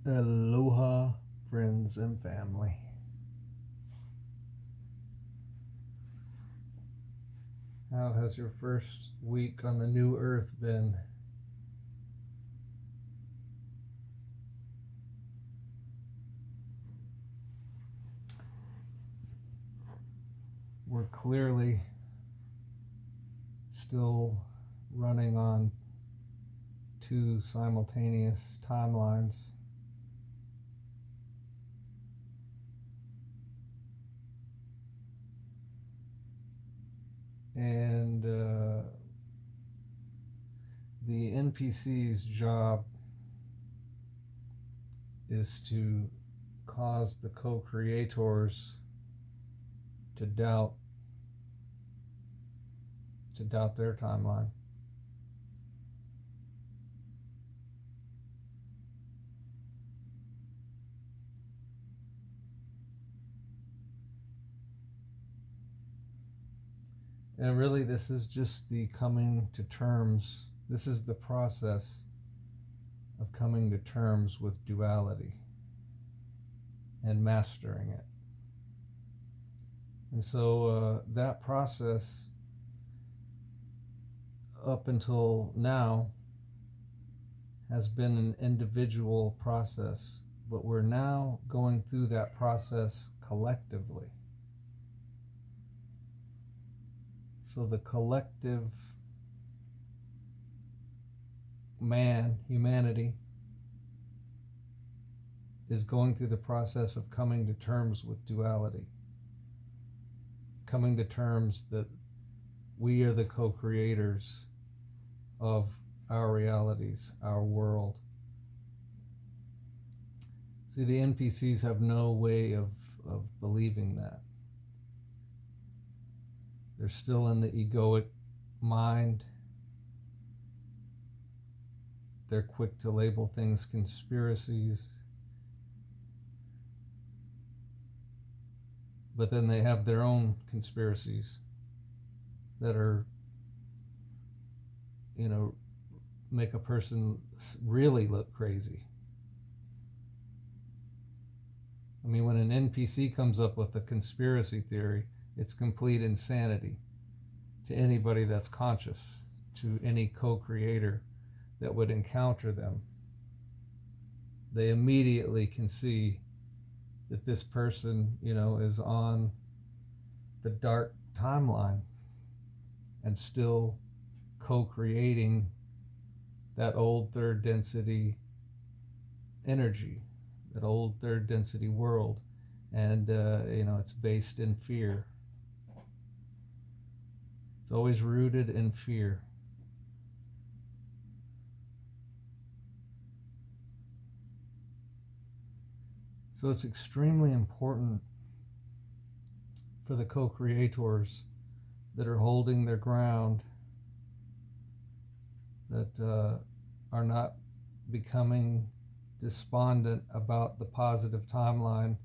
Aloha, friends and family. How has your first week on the new earth been? We're clearly still running on two simultaneous timelines. And the NPC's job is to cause the co-creators to doubt their timeline. And really, this is just the coming to terms. This is the process of coming to terms with duality and mastering it. And so that process up until now has been an individual process, but we're now going through that process collectively. So the collective humanity, is going through the process of coming to terms with duality, coming to terms that we are the co-creators of our realities, our world. See, the NPCs have no way of believing that. They're still in the egoic mind. They're quick to label things conspiracies. But then they have their own conspiracies that are, make a person really look crazy. I mean, when an NPC comes up with a conspiracy theory, it's complete insanity to anybody that's conscious, to any co-creator that would encounter them. They immediately can see that this person, is on the dark timeline and still co-creating that old third density energy, that old third density world. And, it's based in fear. It's always rooted in fear. So it's extremely important for the co-creators that are holding their ground, that are not becoming despondent about the positive timeline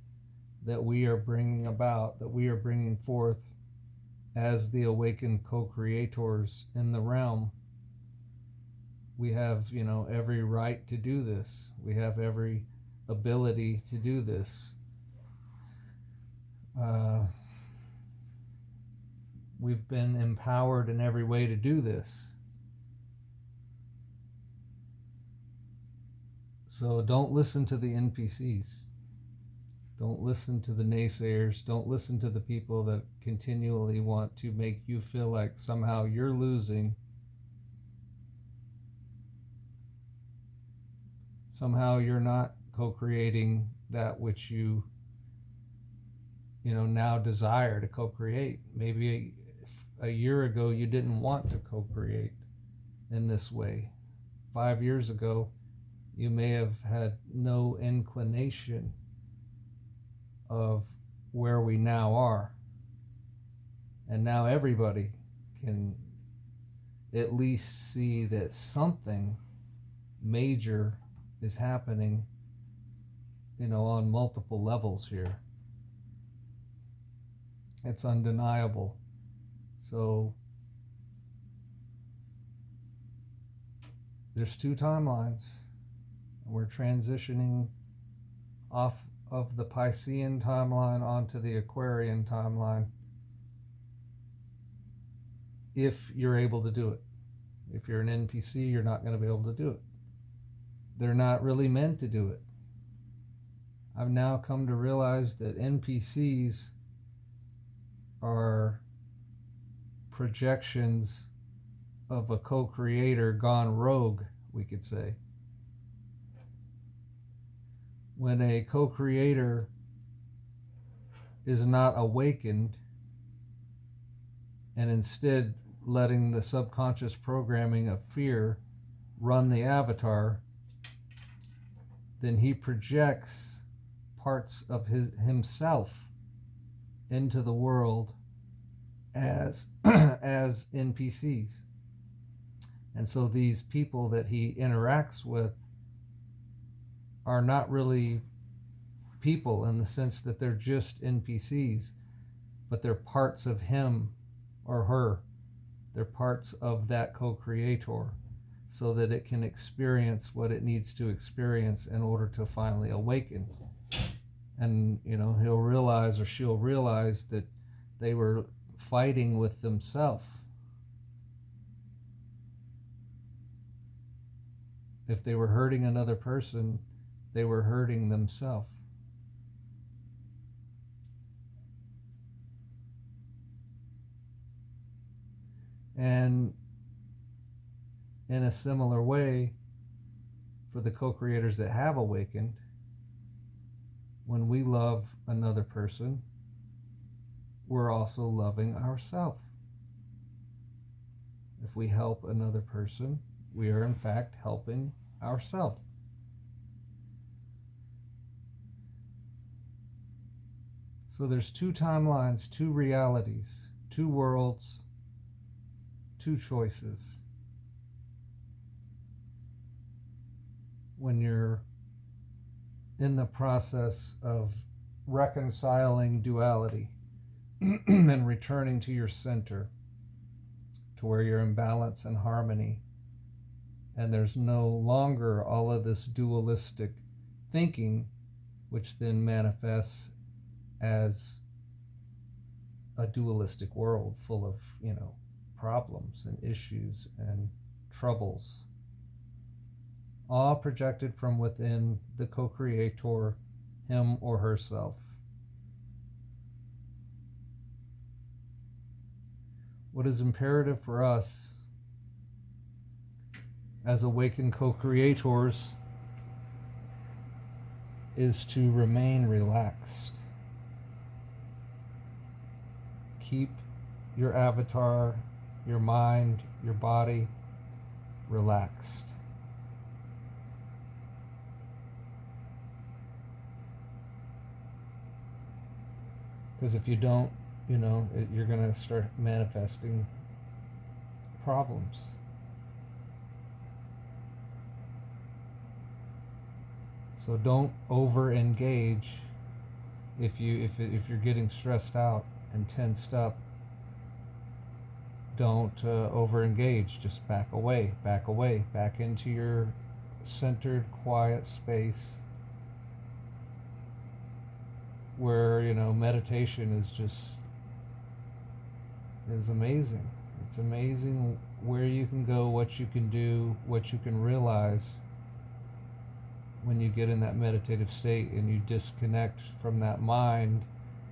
that we are bringing about, that we are bringing forth as the awakened co-creators in the realm. We have, every right to do this. We have every ability to do this. We've been empowered in every way to do this. So don't listen to the NPCs. Don't listen to the naysayers. Don't listen to the people that continually want to make you feel like somehow you're losing. Somehow you're not co-creating that which you now desire to co-create. Maybe a year ago you didn't want to co-create in this way. 5 years ago you may have had no inclination of where we now are. And now everybody can at least see that something major is happening, on multiple levels here. It's undeniable. So there's two timelines. We're transitioning off of the Piscean timeline onto the Aquarian timeline, if you're able to do it. If you're an NPC, you're not going to be able to do it. They're not really meant to do it. I've now come to realize that NPCs are projections of a co-creator gone rogue, we could say. When a co-creator is not awakened and instead letting the subconscious programming of fear run the avatar, then he projects parts of himself into the world as as NPCs. And so these people that he interacts with are not really people in the sense that they're just NPCs, but they're parts of him or her. They're parts of that co-creator, so that it can experience what it needs to experience in order to finally awaken. And, he'll realize, or she'll realize, that they were fighting with themselves. If they were hurting another person, they were hurting themselves. And in a similar way, for the co-creators that have awakened, when we love another person, we're also loving ourselves. If we help another person, we are in fact helping ourselves. So there's two timelines, two realities, two worlds, two choices. When you're in the process of reconciling duality and returning to your center, to where you're in balance and harmony, and there's no longer all of this dualistic thinking, which then manifests as a dualistic world full of, problems and issues and troubles, all projected from within the co-creator, him or herself. What is imperative for us as awakened co-creators is to remain relaxed. Keep your avatar, your mind, your body relaxed. Because if you don't, you're going to start manifesting problems. So don't over-engage if you're getting stressed out and tensed up. Don't over-engage. Just back away, back into your centered, quiet space where, meditation is amazing. It's amazing where you can go, what you can do, what you can realize when you get in that meditative state and you disconnect from that mind,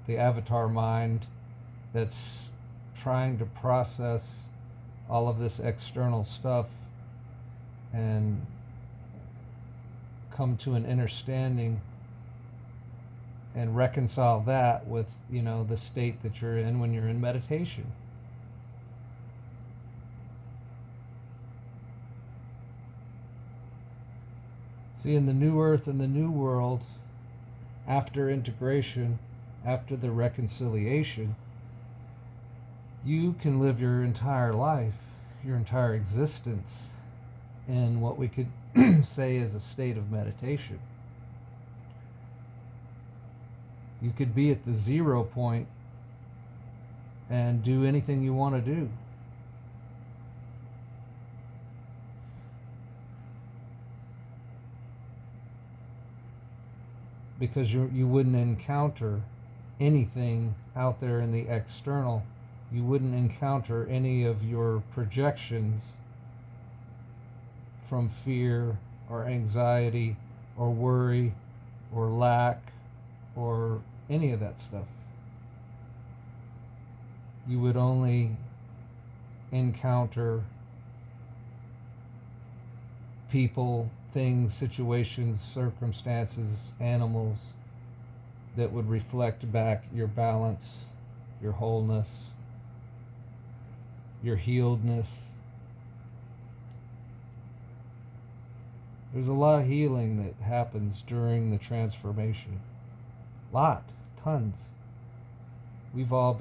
the avatar mind that's trying to process all of this external stuff and come to an understanding and reconcile that with, the state that you're in when you're in meditation. See, in the new earth and the new world, after integration, after the reconciliation, you can live your entire life, your entire existence in what we could say is a state of meditation. You could be at the 0 point and do anything you want to do. because you wouldn't encounter anything out there in the external. You wouldn't encounter any of your projections from fear or anxiety or worry or lack or any of that stuff. You would only encounter people, things, situations, circumstances, animals that would reflect back your balance, your wholeness, your healedness. There's a lot of healing that happens during the transformation. Tons. We've all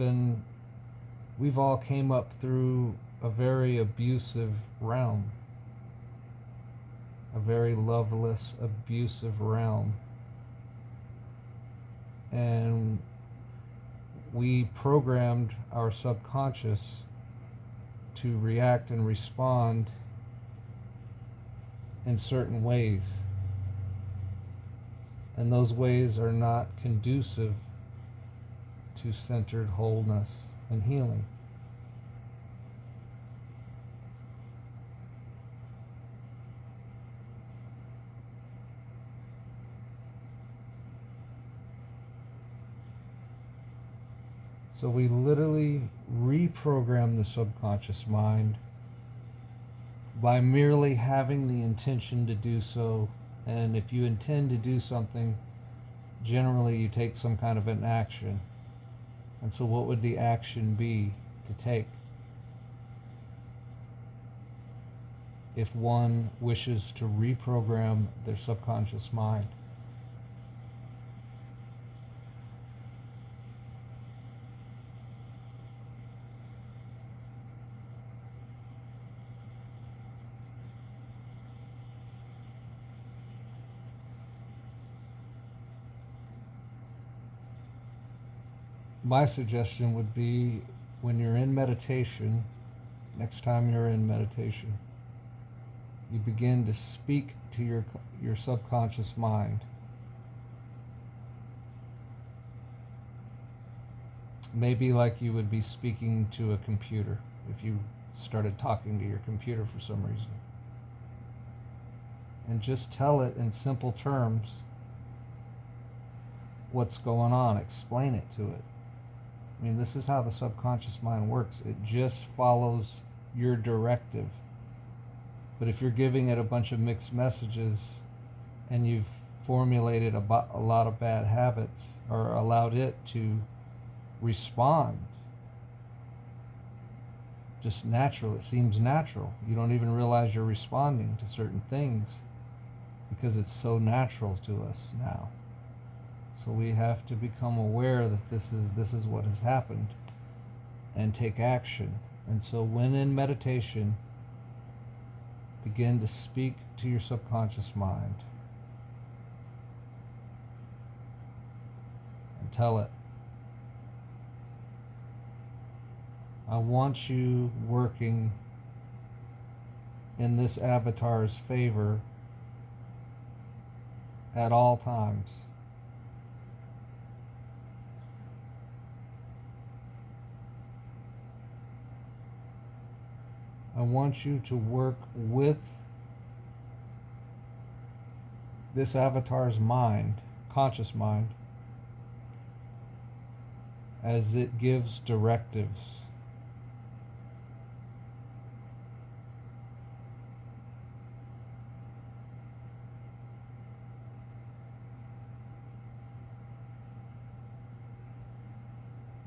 came up through a very abusive realm. A very loveless, abusive realm. And we programmed our subconscious to react and respond in certain ways. And those ways are not conducive to centered wholeness and healing. So we literally reprogram the subconscious mind by merely having the intention to do so. And if you intend to do something, generally you take some kind of an action. And so what would the action be to take? If one wishes to reprogram their subconscious mind. My suggestion would be, when you're in meditation, next time you're in meditation, you begin to speak to your subconscious mind. Maybe like you would be speaking to a computer if you started talking to your computer for some reason. And just tell it in simple terms what's going on. Explain it to it. I mean, this is how the subconscious mind works. It just follows your directive. But if you're giving it a bunch of mixed messages and you've formulated a lot of bad habits, or allowed it to respond just natural, it seems natural. You don't even realize you're responding to certain things because it's so natural to us now. So we have to become aware that this is what has happened and take action. And so when in meditation, begin to speak to your subconscious mind and tell it, I want you working in this avatar's favor at all times. I want you to work with this avatar's mind, conscious mind, as it gives directives.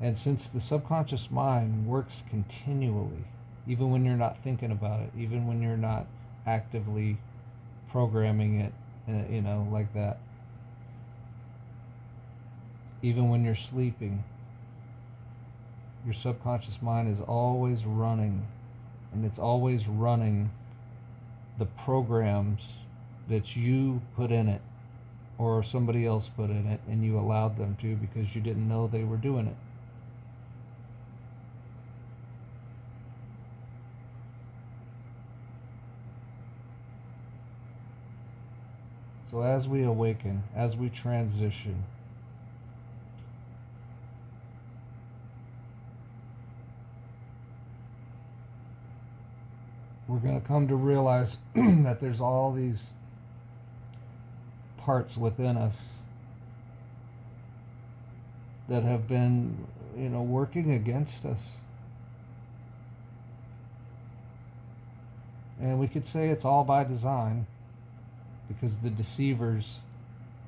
And since the subconscious mind works continually, even when you're not thinking about it, even when you're not actively programming it, like that. Even when you're sleeping, your subconscious mind is always running, and it's always running the programs that you put in it, or somebody else put in it, and you allowed them to because you didn't know they were doing it. So as we awaken, as we transition, we're going to come to realize that there's all these parts within us that have been, working against us. And we could say it's all by design, because the deceivers,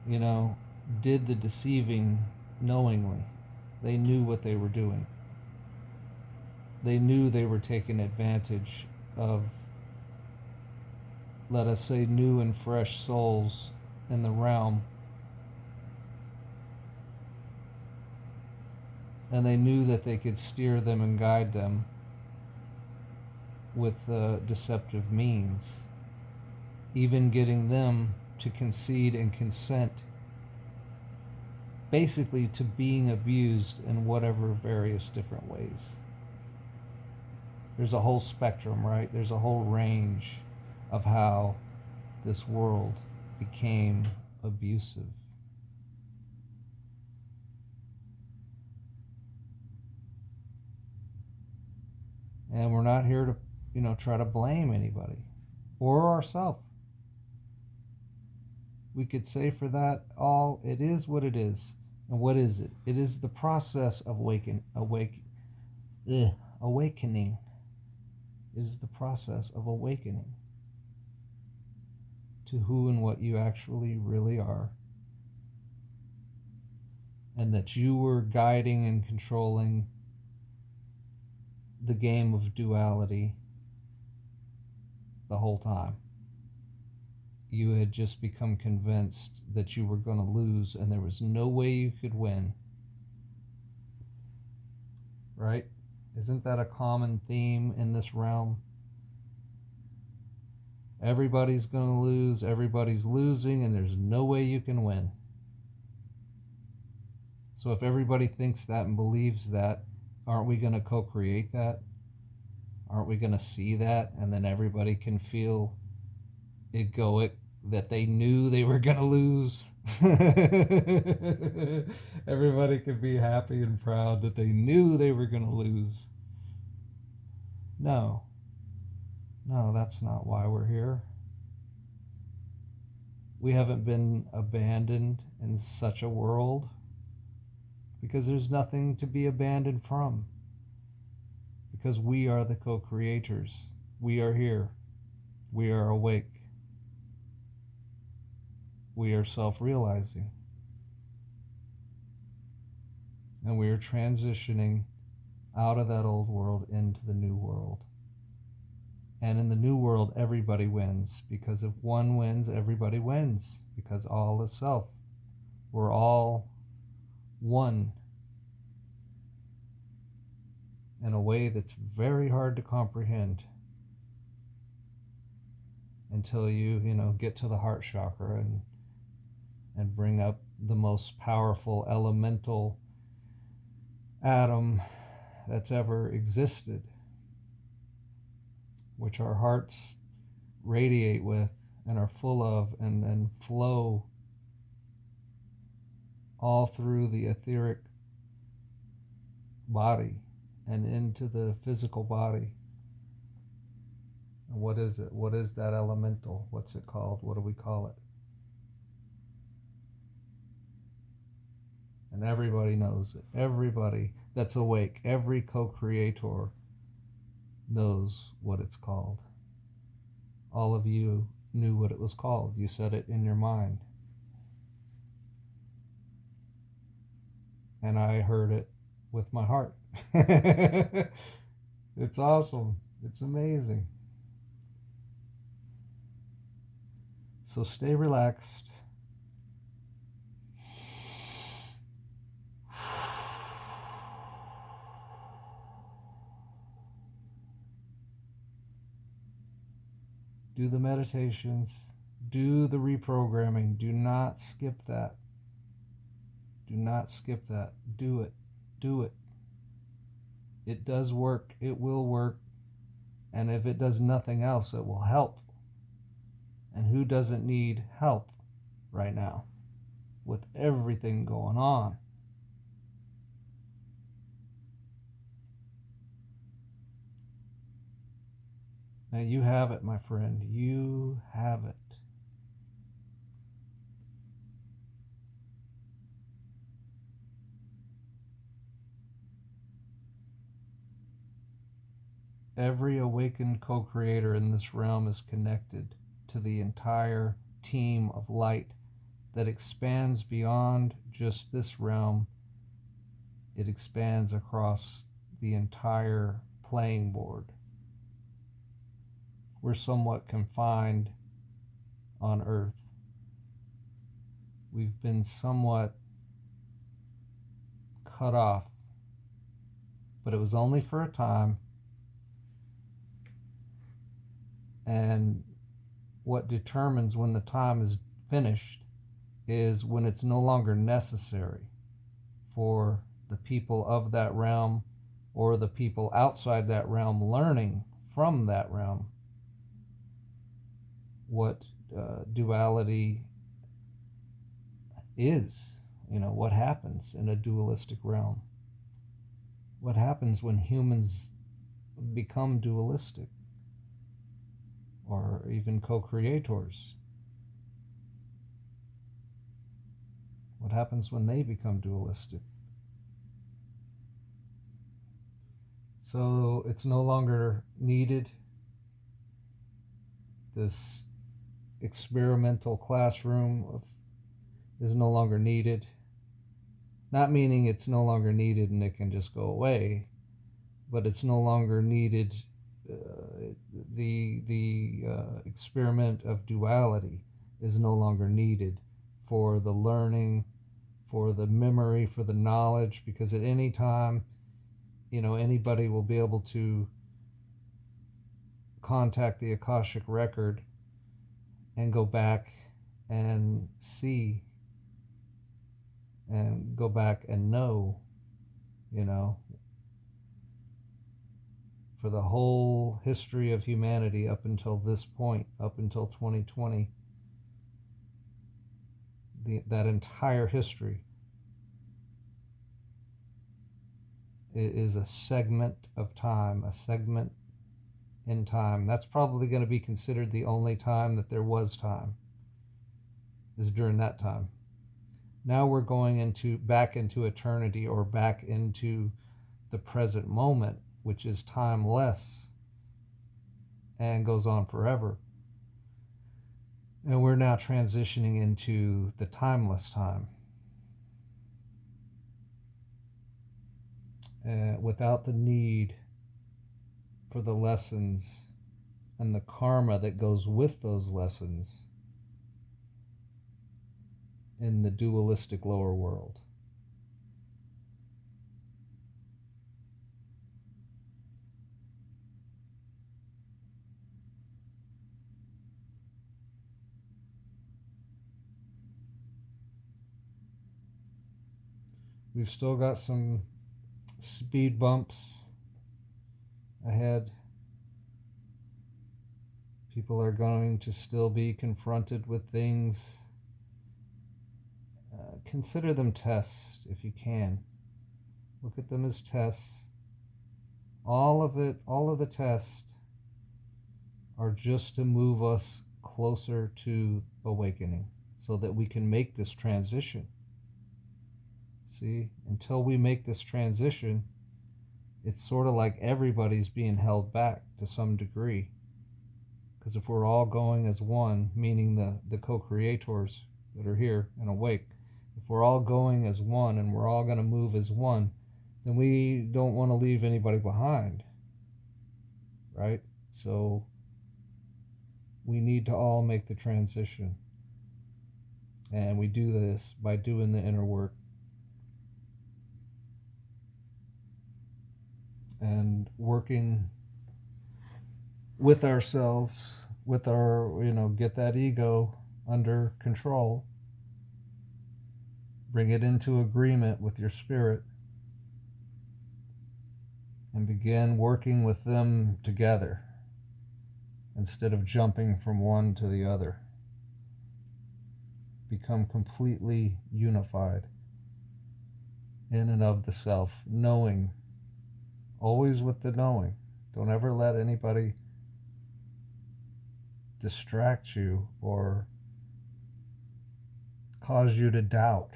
did the deceiving knowingly. They knew what they were doing. They knew they were taking advantage of, let us say, new and fresh souls in the realm. And they knew that they could steer them and guide them with deceptive means, even getting them to concede and consent, basically to being abused in whatever various different ways. There's a whole spectrum, right? There's a whole range of how this world became abusive. And we're not here to, try to blame anybody or ourselves. We could say for that all, it is what it is. And what is it? It is the process of awakening. It is the process of awakening to who and what you actually really are. And that you were guiding and controlling the game of duality the whole time. You had just become convinced that you were going to lose and there was no way you could win. Right? Isn't that a common theme in this realm? Everybody's going to lose, everybody's losing, and there's no way you can win. So if everybody thinks that and believes that, aren't we going to co-create that? Aren't we going to see that? And then everybody can feel egoic that they knew they were going to lose. Everybody could be happy and proud that they knew they were going to lose. No, that's not why we're here. We haven't been abandoned in such a world because there's nothing to be abandoned from. Because we are the co-creators. We are here. We are awake. We are self-realizing. And we are transitioning out of that old world into the new world. And in the new world, everybody wins. Because if one wins, everybody wins. Because all is self. We're all one in a way that's very hard to comprehend until you get to the heart chakra and bring up the most powerful elemental atom that's ever existed, which our hearts radiate with and are full of and flow all through the etheric body and into the physical body. And what is it? What is that elemental? What's it called? What do we call it? And everybody knows it. Everybody that's awake, every co-creator knows what it's called. All of you knew what it was called. You said it in your mind. And I heard it with my heart. It's awesome. It's amazing. So stay relaxed. Do the meditations. Do the reprogramming. Do not skip that. Do not skip that. Do it. Do it. It does work. It will work. And if it does nothing else, it will help. And who doesn't need help? right now with everything going on. Now you have it, my friend. You have it. Every awakened co-creator in this realm is connected to the entire team of light that expands beyond just this realm. It expands across the entire playing board. We're somewhat confined on Earth. We've been somewhat cut off, but it was only for a time. And what determines when the time is finished is when it's no longer necessary for the people of that realm or the people outside that realm learning from that realm what duality is. What happens in a dualistic realm. What happens when humans become dualistic, or even co-creators? What happens when they become dualistic? So it's no longer needed. This experimental classroom is no longer needed. Not meaning it's no longer needed and it can just go away, but it's no longer needed. The experiment of duality is no longer needed for the learning, for the memory, for the knowledge, because at any time, anybody will be able to contact the Akashic record and go back and see and go back and know, for the whole history of humanity up until this point, up until 2020, that entire history is a segment of time, a segment in time. That's probably going to be considered the only time that there was time, is during that time. Now we're going back into eternity, or back into the present moment, which is timeless and goes on forever. And we're now transitioning into the timeless time. Without the need for the lessons and the karma that goes with those lessons in the dualistic lower world. We've still got some speed bumps ahead. People are going to still be confronted with things. Consider them tests if you can. Look at them as tests. All of the tests are just to move us closer to awakening so that we can make this transition. See, until we make this transition, it's sort of like everybody's being held back to some degree. Because if we're all going as one, meaning the co-creators that are here and awake, if we're all going as one and we're all going to move as one, then we don't want to leave anybody behind, right? So we need to all make the transition. And we do this by doing the inner work. And working with ourselves, with our, get that ego under control, bring it into agreement with your spirit, and begin working with them together instead of jumping from one to the other. become completely unified in and of the self, knowing, always with the knowing. Don't ever let anybody distract you or cause you to doubt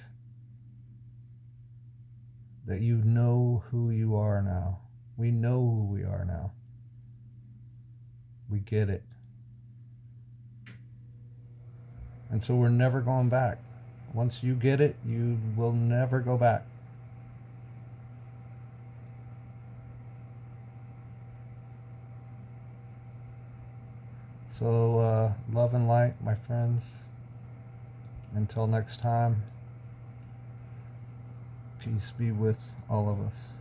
that you know who you are now. We know who we are now. We get it. And so we're never going back. Once you get it, you will never go back. So, love and light, my friends. Until next time, peace be with all of us.